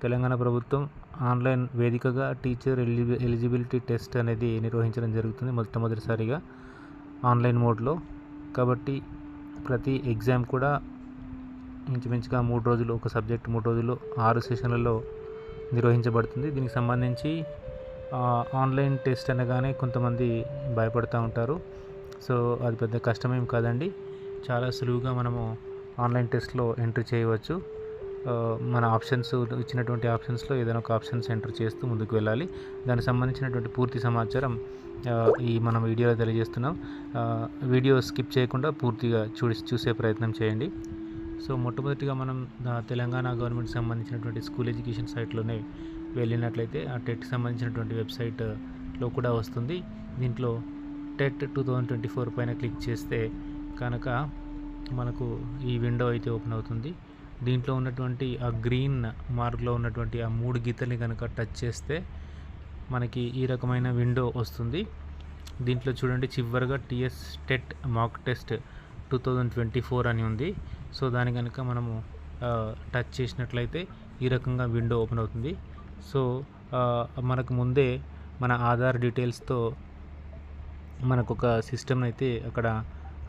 తెలంగాణ ప్రభుత్వం ఆన్లైన్ వేదికగా teacher eligibility test అనేది నిర్వహించడం జరుగుతుంది మొట్టమొదటిసారిగా ఆన్లైన్ మోడ్లో. కాబట్టి ప్రతి ఎగ్జామ్ కూడా ఇంచుమించుగా 3 రోజులు, ఒక సబ్జెక్ట్ 3 రోజులు 6 సెషన్లలో నిర్వహించబడుతుంది. దీనికి సంబంధించి ఆన్లైన్ టెస్ట్ అనగానే కొంతమంది భయపడుతూ ఉంటారు. సో అది పెద్ద కష్టమేం కాదండి, చాలా సులువుగా మనము ఆన్లైన్ టెస్ట్లో ఎంట్రీ చేయవచ్చు. మన ఆప్షన్స్ ఇచ్చినటువంటి ఆప్షన్స్లో ఏదైనా ఒక ఆప్షన్స్ ఎంటర్ చేస్తూ ముందుకు వెళ్ళాలి. దానికి సంబంధించినటువంటి పూర్తి సమాచారం మనం వీడియోలో తెలియజేస్తున్నాం. వీడియో స్కిప్ చేయకుండా పూర్తిగా చూసే ప్రయత్నం చేయండి. సో మొట్టమొదటిగా మనం తెలంగాణ గవర్నమెంట్కి సంబంధించినటువంటి స్కూల్ ఎడ్యుకేషన్ సైట్లోనే వెళ్ళినట్లయితే ఆ టెట్కి సంబంధించినటువంటి వెబ్సైట్లో కూడా వస్తుంది. దీంట్లో టెట్ 2024 పైన క్లిక్ చేస్తే కనుక మనకు ఈ విండో అయితే ఓపెన్ అవుతుంది. దీంట్లో ఉన్నటువంటి ఆ గ్రీన్ మార్క్లో ఉన్నటువంటి ఆ 3 గీతల్ని కనుక టచ్ చేస్తే మనకి ఈ రకమైన విండో వస్తుంది. దీంట్లో చూడండి, చివరిగా టీఎస్ టెట్ మాక్ టెస్ట్ 2024 అని ఉంది. సో దాని కనుక మనము టచ్ చేసినట్లయితే ఈ రకంగా విండో ఓపెన్ అవుతుంది. సో మనకు ముందే మన ఆధార్ డీటెయిల్స్తో మనకు ఒక సిస్టమ్ అయితే అక్కడ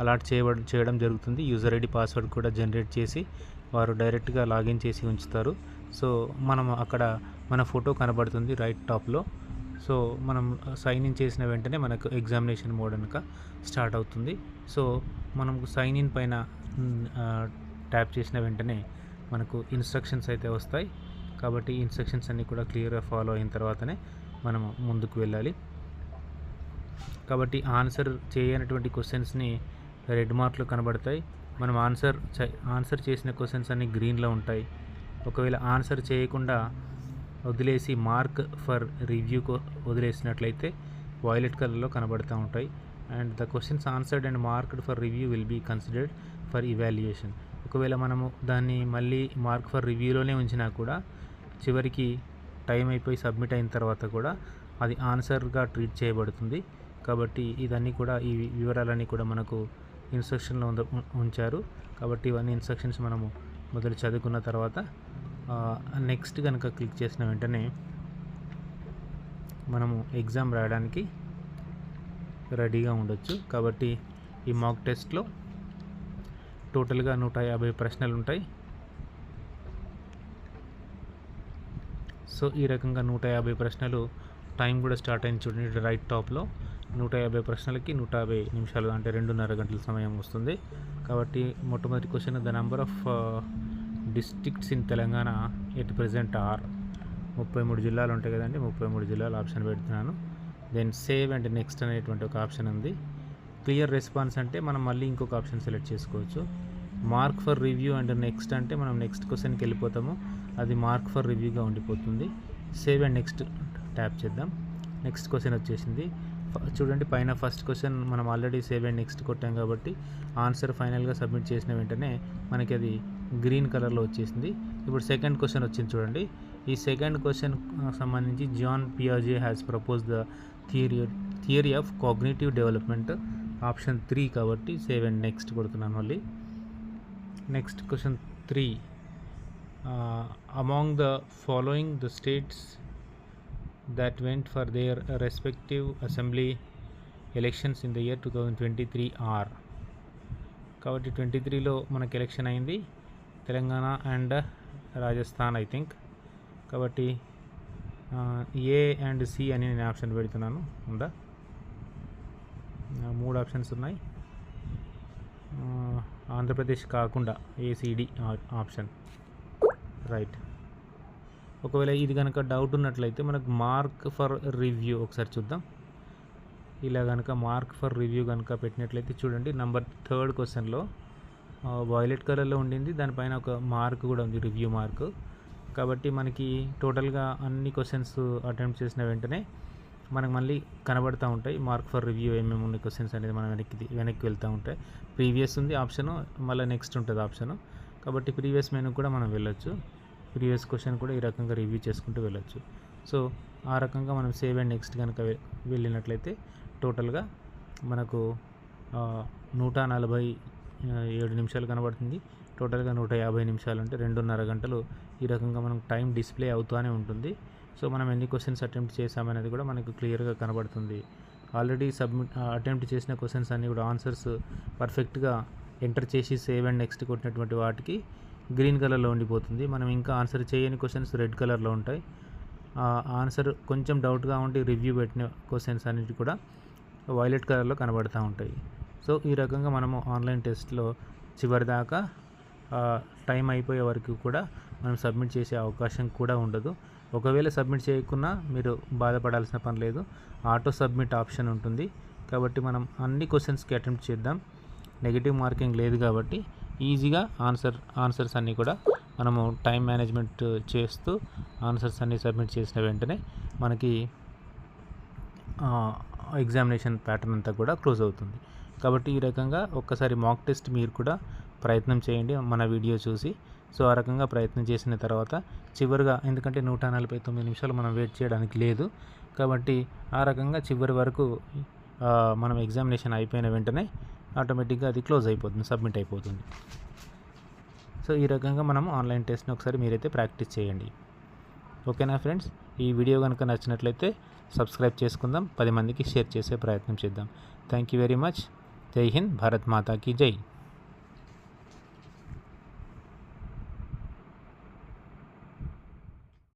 అలాట్ చేయడం జరుగుతుంది. యూజర్ ఐడి పాస్వర్డ్ కూడా జనరేట్ చేసి వారు డైరెక్ట్గా లాగిన్ చేసి ఉంచుతారు. సో మనం అక్కడ మన ఫోటో కనబడుతుంది రైట్ టాప్లో. సో మనం సైన్ ఇన్ చేసిన వెంటనే మనకు ఎగ్జామినేషన్ మోడ్ కనుక స్టార్ట్ అవుతుంది. సో మనం సైన్ ఇన్ పైన ట్యాప్ చేసిన వెంటనే మనకు ఇన్స్ట్రక్షన్స్ అయితే వస్తాయి. కాబట్టి ఇన్స్ట్రక్షన్స్ అన్నీ కూడా క్లియర్గా ఫాలో అయిన తర్వాతనే మనము ముందుకు వెళ్ళాలి. కాబట్టి ఆన్సర్ చేయనటువంటి క్వశ్చన్స్ని రెడ్ మార్క్లు కనబడతాయి. మనం ఆన్సర్ చేసిన క్వశ్చన్స్ అన్నీ గ్రీన్లో ఉంటాయి. ఒకవేళ ఆన్సర్ చేయకుండా వదిలేసి మార్క్ ఫర్ రివ్యూకు వదిలేసినట్లయితే వైలెట్ కలర్లో కనబడుతూ ఉంటాయి. And the questions answered and marked for review will be considered for evaluation. ఒకవేళ మనము దాన్ని మళ్ళీ మార్క్ ఫర్ రివ్యూలోనే ఉంచినా కూడా చివరికి టైం అయిపోయి సబ్మిట్ అయిన తర్వాత కూడా అది ఆన్సర్గా ట్రీట్ చేయబడుతుంది. కాబట్టి ఇదన్నీ కూడా, ఈ వివరాలన్నీ కూడా మనకు ఇన్స్ట్రక్షన్లో ఉంచారు. కాబట్టి ఇవన్నీ ఇన్స్ట్రక్షన్స్ మనము మొదలు చదువుకున్న తర్వాత నెక్స్ట్ కనుక క్లిక్ చేసిన వెంటనే మనము ఎగ్జామ్ రాయడానికి రెడీగా ఉండొచ్చు. కాబట్టి ఈ మాక్ టెస్ట్లో టోటల్గా 150 ప్రశ్నలు ఉంటాయి. సో ఈ రకంగా 150 ప్రశ్నలు, టైం కూడా స్టార్ట్ అయింది చూడండి రైట్ టాప్లో. 150 ప్రశ్నలకి 150 నిమిషాలు, అంటే 2.5 గంటల సమయం వస్తుంది. కాబట్టి మొట్టమొదటి question, the number of districts in Telangana at present or. 33 జిల్లాలు ఉంటాయి కదండి, 33 జిల్లాలు ఆప్షన్ పెడుతున్నాను. దెన్ సేవ్ అండ్ నెక్స్ట్ అనేటువంటి ఒక ఆప్షన్ ఉంది. క్లియర్ రెస్పాన్స్ అంటే మనం మళ్ళీ ఇంకొక ఆప్షన్ సెలెక్ట్ చేసుకోవచ్చు. Mark for review and next అంటే మనం నెక్స్ట్ క్వశ్చన్కి వెళ్ళిపోతాము, అది మార్క్ ఫర్ రివ్యూగా ఉండిపోతుంది. సేవ్ అండ్ నెక్స్ట్ ట్యాప్ చేద్దాం. నెక్స్ట్ క్వశ్చన్ వచ్చేసింది. చూడండి, పైన ఫస్ట్ క్వశ్చన్ మనం ఆల్రెడీ సేవ్ అండ్ నెక్స్ట్ కొట్టాం కాబట్టి ఆన్సర్ ఫైనల్గా సబ్మిట్ చేసిన వెంటనే మనకి అది గ్రీన్ కలర్లో వచ్చేసింది. ఇప్పుడు సెకండ్ క్వశ్చన్ వచ్చింది చూడండి. ఈ సెకండ్ క్వశ్చన్ సంబంధించి జాన్ పియాజే has propose the theory of cognitive development, option 3 కాబట్టి సేవ్ అండ్ నెక్స్ట్ కొడుతున్నాను మళ్ళీ. Next question 3, among the following the states that went for their respective assembly elections in the year 2023 are. కాబట్టి 23లో మనకి election అయింది, Telangana and Rajasthan I think. కాబట్టి ఏ and C అని నేను option పెడుతున్నాను. ఉందా, 3 ఆప్షన్స్ ఉన్నాయి. ఆంధ్రప్రదేశ్ కాకుండా ఏసీడి ఆప్షన్ రైట్. ఒకవేళ ఇది కనుక డౌట్ ఉన్నట్లయితే మనకు మార్క్ ఫర్ రివ్యూ ఒకసారి చూద్దాం. ఇలా కనుక మార్క్ ఫర్ రివ్యూ కనుక పెట్టినట్లయితే చూడండి, నెంబర్ 3rd క్వశ్చన్లో వైలెట్ కలర్లో ఉండింది, దానిపైన ఒక మార్క్ కూడా ఉంది, రివ్యూ మార్క్. కాబట్టి మనకి టోటల్గా అన్ని క్వశ్చన్స్ అటెంప్ట్ చేసిన వెంటనే మనకు మళ్ళీ కనబడుతూ ఉంటాయి మార్క్ ఫర్ రివ్యూ ఏమేమి ఉన్నాయి క్వశ్చన్స్ అనేది. మనం వెనక్కి వెళ్తూ ఉంటాయి. ప్రీవియస్ ఉంది ఆప్షను, మళ్ళీ నెక్స్ట్ ఉంటుంది ఆప్షను. కాబట్టి ప్రీవియస్ మెనూ కూడా మనం వెళ్ళొచ్చు. ప్రీవియస్ క్వశ్చన్ కూడా ఈ రకంగా రివ్యూ చేసుకుంటూ వెళ్ళొచ్చు. సో ఆ రకంగా మనం సేవ్ అండ్ నెక్స్ట్ కనుక వెళ్ళినట్లయితే టోటల్గా మనకు 147 నిమిషాలు కనబడుతుంది. టోటల్గా 150 నిమిషాలు అంటే 2.5 గంటలు ఈ రకంగా మనకు టైం డిస్ప్లే అవుతూనే ఉంటుంది. సో మనం ఎన్ని క్వశ్చన్స్ అటెంప్ట్ చేసామనేది కూడా మనకు క్లియర్గా కనబడుతుంది. ఆల్రెడీ అటెంప్ట్ చేసిన క్వశ్చన్స్ అన్నీ కూడా ఆన్సర్స్ పర్ఫెక్ట్గా ఎంటర్ చేసి సేవ్ అండ్ నెక్స్ట్ కొట్టినటువంటి వాటికి గ్రీన్ కలర్లో ఉండిపోతుంది. మనం ఇంకా ఆన్సర్ చేయని క్వశ్చన్స్ రెడ్ కలర్లో ఉంటాయి. ఆన్సర్ కొంచెం డౌట్గా ఉండి రివ్యూ పెట్టిన క్వశ్చన్స్ అన్నిటి కూడా వైలెట్ కలర్లో కనబడుతూ ఉంటాయి. సో ఈ రకంగా మనము ఆన్లైన్ టెస్ట్లో చివరిదాకా టైం అయిపోయే వరకు కూడా మనం సబ్మిట్ చేసే అవకాశం కూడా ఉండదు. ఒకవేళ సబ్మిట్ చేయకున్నా మీరు బాధపడాల్సిన పని లేదు. ఆటో సబ్మిట్ ఆప్షన్ ఉంటుంది. కాబట్టి మనం అన్ని క్వశ్చన్స్కి అటెంప్ట్ చేద్దాం. నెగిటివ్ మార్కింగ్ లేదు కాబట్టి ఈజీగా ఆన్సర్స్ అన్నీ కూడా మనము టైం మేనేజ్మెంట్ చేస్తూ ఆన్సర్స్ అన్నీ సబ్మిట్ చేసిన వెంటనే మనకి ఎగ్జామినేషన్ ప్యాటర్న్ అంతా కూడా క్లోజ్ అవుతుంది. కాబట్టి ఈ రకంగా ఒక్కసారి మాక్ టెస్ట్ మీరు కూడా ప్రయత్నం చేయండి మన వీడియో చూసి. సో ఆ రకంగా ప్రయత్నం చేసిన తర్వాత చివరిగా, ఎందుకంటే 149 నిమిషాలు మనం వెయిట్ చేయడానికి లేదు కాబట్టి ఆ రకంగా చివరి వరకు మనం ఎగ్జామినేషన్ అయిపోయిన వెంటనే ఆటోమేటిక్గా అది క్లోజ్ అయిపోతుంది, సబ్మిట్ అయిపోతుంది. సో ఈ రకంగా మనం ఆన్లైన్ టెస్ట్ని ఒకసారి మీరైతే ప్రాక్టీస్ చేయండి. ఓకేనా ఫ్రెండ్స్? ఈ వీడియో కనుక నచ్చినట్లయితే సబ్స్క్రైబ్ చేసుకుందాం, 10 మందికి షేర్ చేసే ప్రయత్నం చేద్దాం. Thank you very much. జై హింద్, భారత్ మాతా కీ జై.